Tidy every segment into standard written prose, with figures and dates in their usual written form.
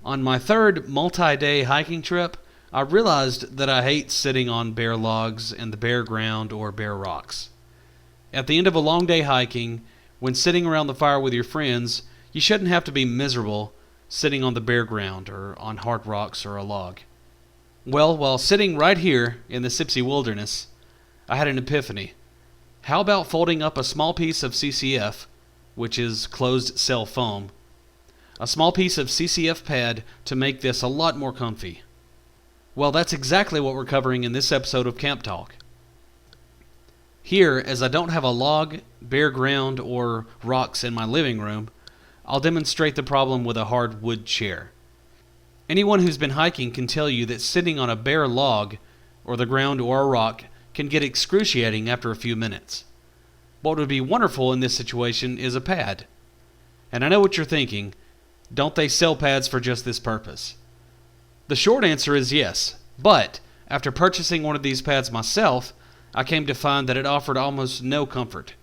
On my third multi-day hiking trip, I realized that I hate sitting on bare logs in the bare ground or bare rocks. At the end of a long day hiking, when sitting around the fire with your friends, you shouldn't have to be miserable sitting on the bare ground or on hard rocks or a log. Well, while sitting right here in the Sipsey Wilderness, I had an epiphany. How about folding up a small piece of CCF, which is closed cell foam, a small piece of CCF pad to make this a lot more comfy? Well, that's exactly what we're covering in this episode of Camp Talk. Here, as I don't have a log, bare ground, or rocks in my living room, I'll demonstrate the problem with a hard wood chair. Anyone who's been hiking can tell you that sitting on a bare log, or the ground or a rock, can get excruciating after a few minutes. What would be wonderful in this situation is a pad. And I know what you're thinking, don't they sell pads for just this purpose? The short answer is yes, but after purchasing one of these pads myself, I came to find that it offered almost no comfort,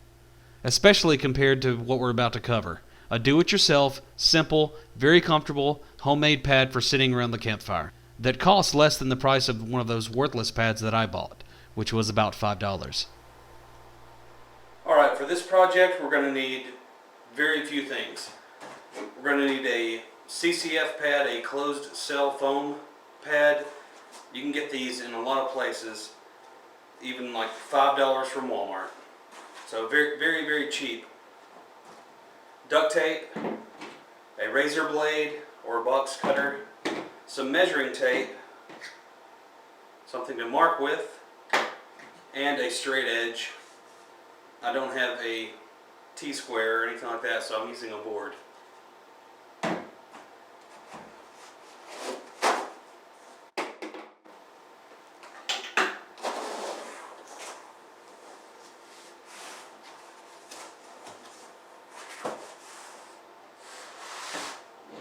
especially compared to what we're about to cover. A do-it-yourself, simple, very comfortable, homemade pad for sitting around the campfire that costs less than the price of one of those worthless pads that I bought, which was about $5. Alright, for this project we're going to need very few things. We're going to need a CCF pad, a closed cell foam pad. You can get these in a lot of places, even like $5 from Walmart. So very, very, very cheap. Duct tape, a razor blade or a box cutter, some measuring tape, something to mark with, and a straight edge. I don't have a T-square or anything like that, so I'm using a board.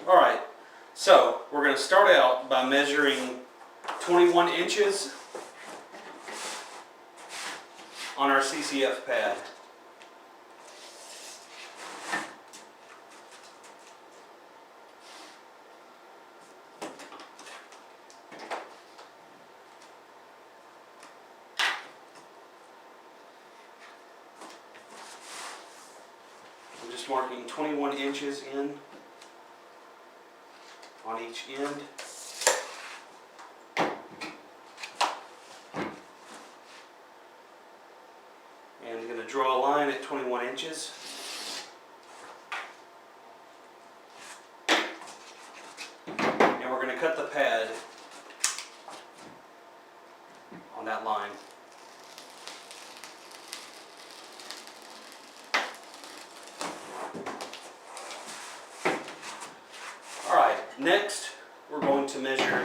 Alright, so we're going to start out by measuring 21 inches on our CCF pad. I'm just marking 21 inches in on each end. And I'm going to draw a line at 21 inches. And we're going to cut the pad on that line. Next, we're going to measure,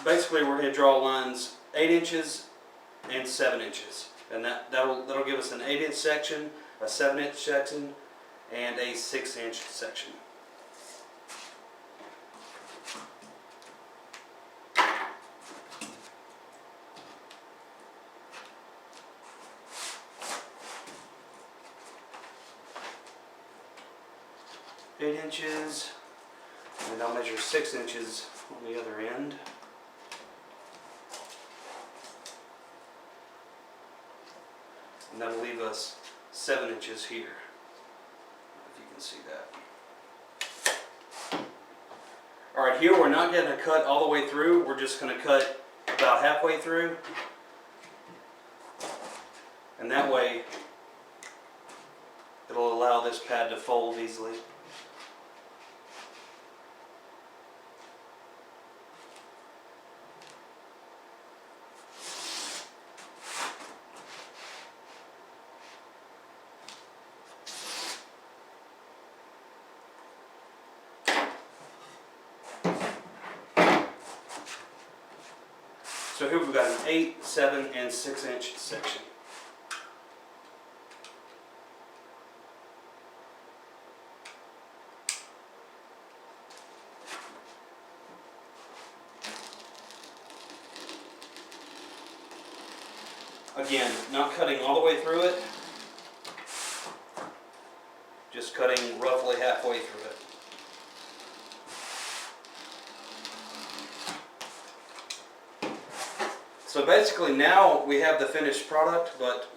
basically we're going to draw lines 8 inches and 7 inches. And that'll give us an 8-inch section, a 7-inch section, and a 6-inch section. Eight inches. And I'll measure 6 inches on the other end. And that'll leave us 7 inches here, if you can see that. Alright, here we're not going to cut all the way through, we're just going to cut about halfway through. And that way, it'll allow this pad to fold easily. So here we've got an 8, 7, and 6-inch section. Again, not cutting all the way through it, just cutting roughly halfway through it. So basically now we have the finished product, but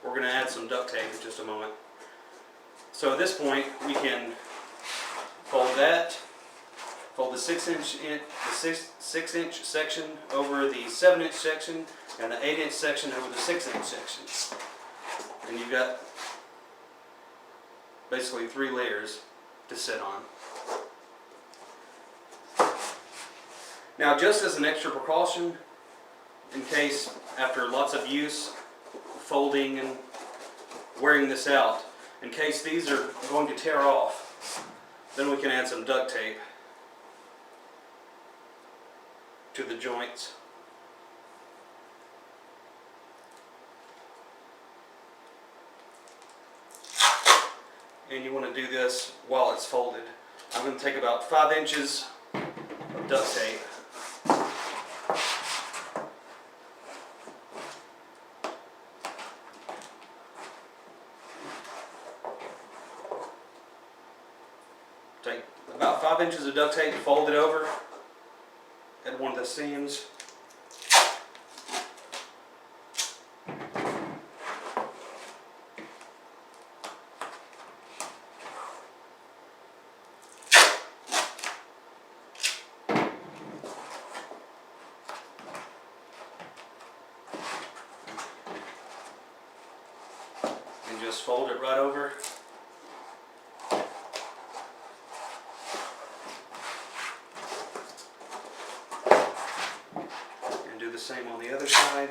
we're going to add some duct tape in just a moment. So at this point we can fold that, fold the 6-inch section over the 7-inch section, and the 8-inch section over the 6-inch section. And you've got basically 3 layers to sit on. Now, just as an extra precaution, in case after lots of use, folding and wearing this out, in case these are going to tear off, then we can add some duct tape to the joints. And you want to do this while it's folded. I'm going to take about 5 inches of duct tape. Take about 5 inches of duct tape, fold it over at one of the seams. And just fold it right over. And do the same on the other side.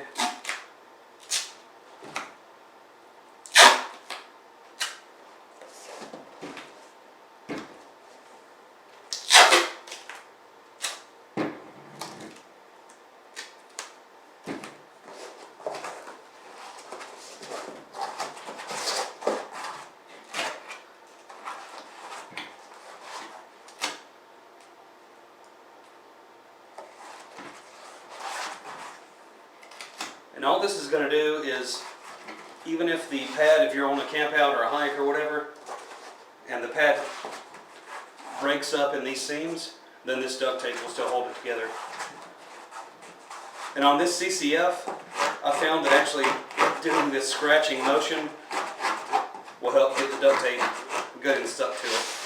And all this is going to do is, even if the pad, if you're on a camp out or a hike or whatever, and the pad breaks up in these seams, then this duct tape will still hold it together. And on this CCF, I found that actually doing this scratching motion will help get the duct tape good and stuck to it.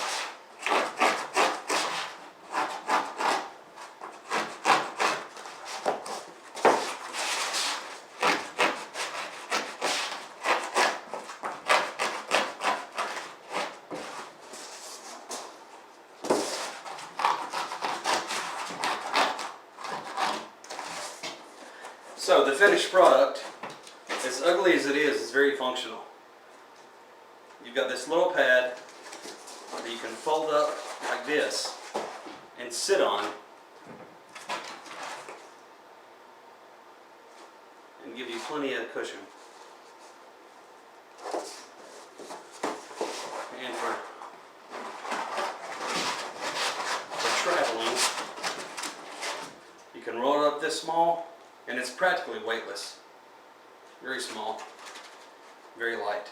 So the finished product, as ugly as it is very functional. You've got this little pad that you can fold up like this and sit on and give you plenty of cushion. And for traveling, you can roll it up this small, and it's practically weightless. Very small, very light.